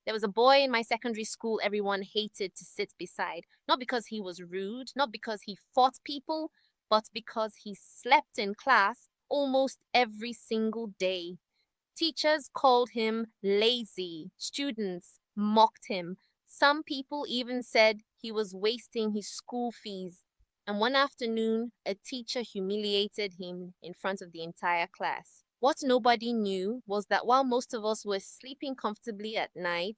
There was a boy in my secondary school everyone hated to sit beside, not because he was rude, not because he fought people, but because he slept in class almost every single day. Teachers called him lazy. Students mocked him. Some people even said he was wasting his school fees. And one afternoon, a teacher humiliated him in front of the entire class. What nobody knew was that while most of us were sleeping comfortably at night,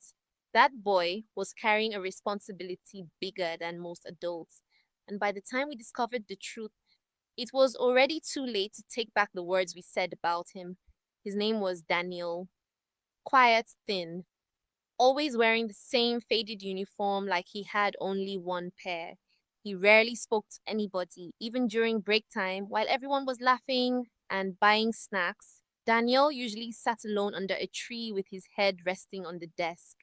that boy was carrying a responsibility bigger than most adults. And by the time we discovered the truth, it was already too late to take back the words we said about him. His name was Daniel. Quiet, thin, always wearing the same faded uniform like he had only one pair. He rarely spoke to anybody, even during break time, while everyone was laughing and buying snacks. Daniel usually sat alone under a tree with his head resting on the desk.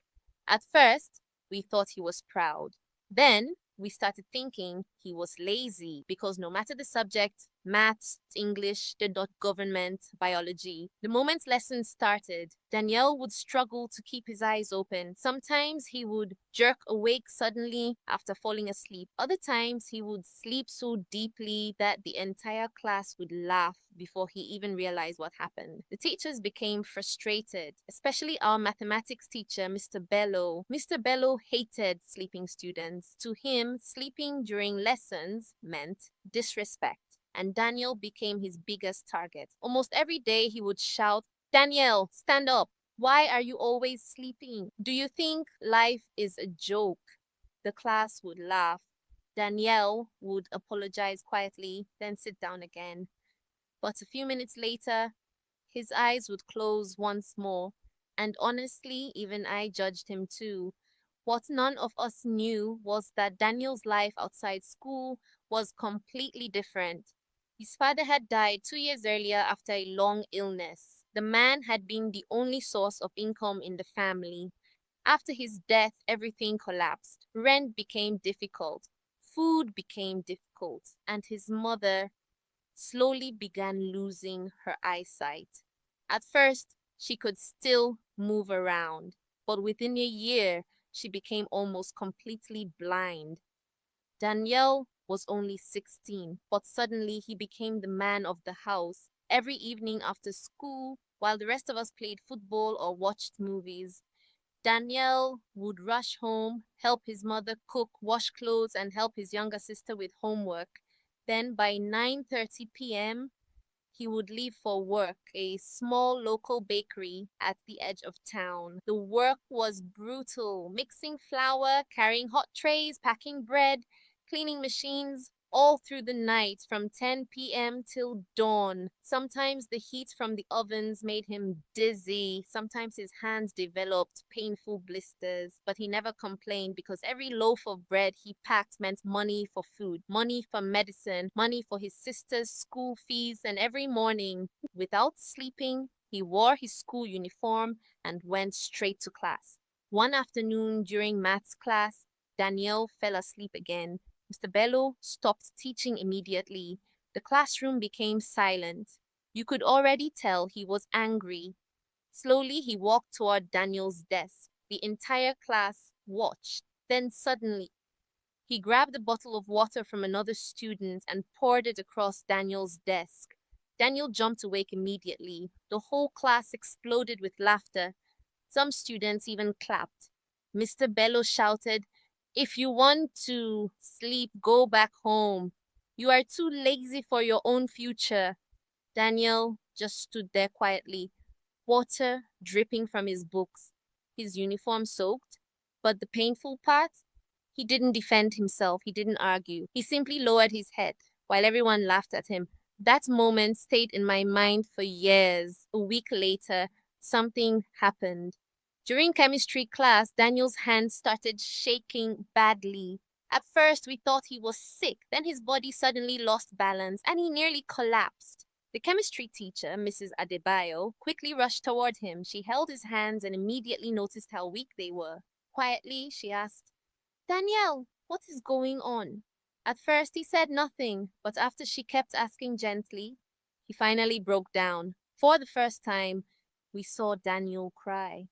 At first, we thought he was proud. Then, we started thinking he was lazy because no matter the subject, maths, English, the dot government, biology, the moment lessons started, Danielle would struggle to keep his eyes open. Sometimes he would jerk awake suddenly after falling asleep. Other times he would sleep so deeply that the entire class would laugh before he even realized what happened. The teachers became frustrated, especially our mathematics teacher, Mr. Bello. Mr. Bello hated sleeping students. To him, sleeping during lessons meant disrespect, and Daniel became his biggest target. Almost every day he would shout, "Daniel, stand up! Why are you always sleeping? Do you think life is a joke?" The class would laugh. Danielle would apologize quietly, then sit down again. But a few minutes later, his eyes would close once more, and honestly, even I judged him too. What none of us knew was that Daniel's life outside school was completely different. His father had died 2 years earlier after a long illness. The man had been the only source of income in the family. After his death, everything collapsed. Rent became difficult, food became difficult, and his mother slowly began losing her eyesight. At first, she could still move around, but within a year, she became almost completely blind. Danielle was only 16, but suddenly he became the man of the house. Every evening after school, while the rest of us played football or watched movies, Danielle would rush home, help his mother cook, wash clothes, and help his younger sister with homework. Then by 9:30 p.m., he would leave for work, a small local bakery at the edge of town. The work was brutal, mixing flour, carrying hot trays, packing bread, cleaning machines, all through the night from 10 p.m. till dawn. Sometimes the heat from the ovens made him dizzy. Sometimes his hands developed painful blisters, but he never complained because every loaf of bread he packed meant money for food, money for medicine, money for his sister's school fees, and every morning, without sleeping, he wore his school uniform and went straight to class. One afternoon during maths class, Danielle fell asleep again. Mr. Bello stopped teaching immediately. The classroom became silent. You could already tell he was angry. Slowly, he walked toward Daniel's desk. The entire class watched. Then suddenly, he grabbed a bottle of water from another student and poured it across Daniel's desk. Daniel jumped awake immediately. The whole class exploded with laughter. Some students even clapped. Mr. Bello shouted, "If you want to sleep, go back home. You are too lazy for your own future." Daniel just stood there quietly, water dripping from his books, his uniform soaked. But the painful part? He didn't defend himself, he didn't argue. He simply lowered his head while everyone laughed at him. That moment stayed in my mind for years. A week later, something happened. During chemistry class, Daniel's hands started shaking badly. At first, we thought he was sick. Then his body suddenly lost balance and he nearly collapsed. The chemistry teacher, Mrs. Adebayo, quickly rushed toward him. She held his hands and immediately noticed how weak they were. Quietly, she asked, "Danielle, what is going on?" At first, he said nothing, but after she kept asking gently, he finally broke down. For the first time, we saw Daniel cry.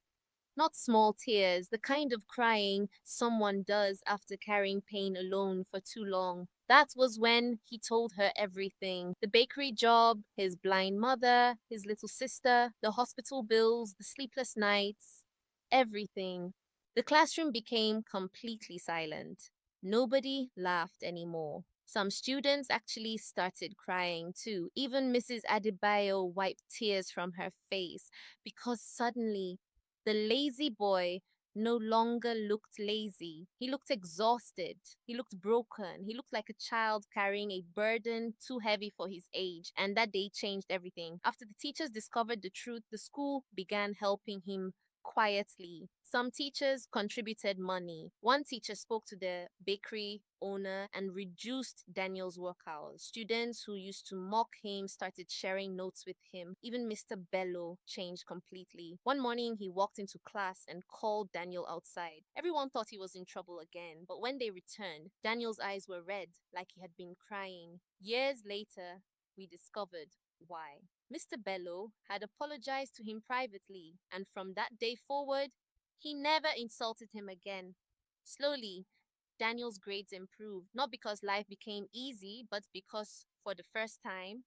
Not small tears, the kind of crying someone does after carrying pain alone for too long. That was when he told her everything: the bakery job, his blind mother, his little sister, the hospital bills, the sleepless nights, everything. The classroom became completely silent. Nobody laughed anymore. Some students actually started crying too. Even Mrs. Adebayo wiped tears from her face because suddenly the lazy boy no longer looked lazy. He looked exhausted. He looked broken. He looked like a child carrying a burden too heavy for his age. And that day changed everything. After the teachers discovered the truth, the school began helping him quietly. Some teachers contributed money. One teacher spoke to the bakery owner and reduced Daniel's work hours. Students who used to mock him started sharing notes with him. Even Mr. Bello changed completely. One morning, he walked into class and called Daniel outside. Everyone thought he was in trouble again, but when they returned, Daniel's eyes were red, like he had been crying. Years later, we discovered why. Mr. Bello had apologized to him privately, and from that day forward, he never insulted him again. Slowly, Daniel's grades improved, not because life became easy, but because for the first time,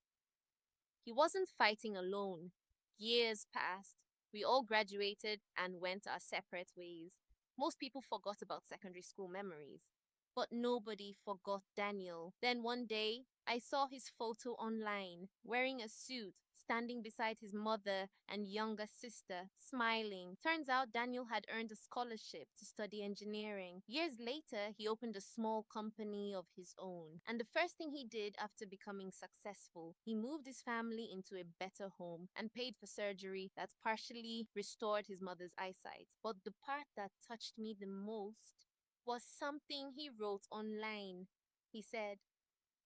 he wasn't fighting alone. Years passed. We all graduated and went our separate ways. Most people forgot about secondary school memories, but nobody forgot Daniel. Then one day, I saw his photo online, wearing a suit, standing beside his mother and younger sister, smiling. Turns out Daniel had earned a scholarship to study engineering. Years later, he opened a small company of his own. And the first thing he did after becoming successful, he moved his family into a better home and paid for surgery that partially restored his mother's eyesight. But the part that touched me the most was something he wrote online. He said,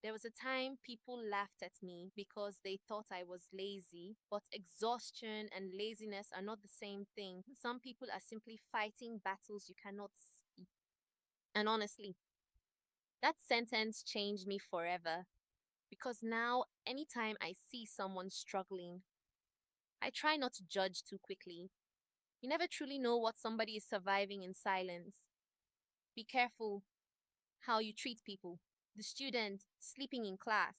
there was a time people laughed at me because they thought I was lazy, but exhaustion and laziness are not the same thing. Some people are simply fighting battles you cannot see. And honestly, that sentence changed me forever because now, anytime I see someone struggling, I try not to judge too quickly. You never truly know what somebody is surviving in silence. Be careful how you treat people. The student sleeping in class,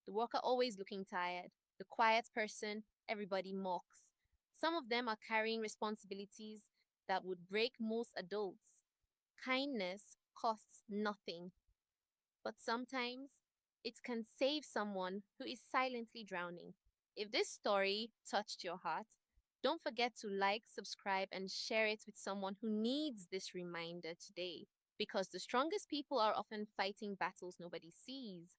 the worker always looking tired, the quiet person everybody mocks. Some of them are carrying responsibilities that would break most adults. Kindness costs nothing, but sometimes it can save someone who is silently drowning. If this story touched your heart, don't forget to like, subscribe, and share it with someone who needs this reminder today. Because the strongest people are often fighting battles nobody sees.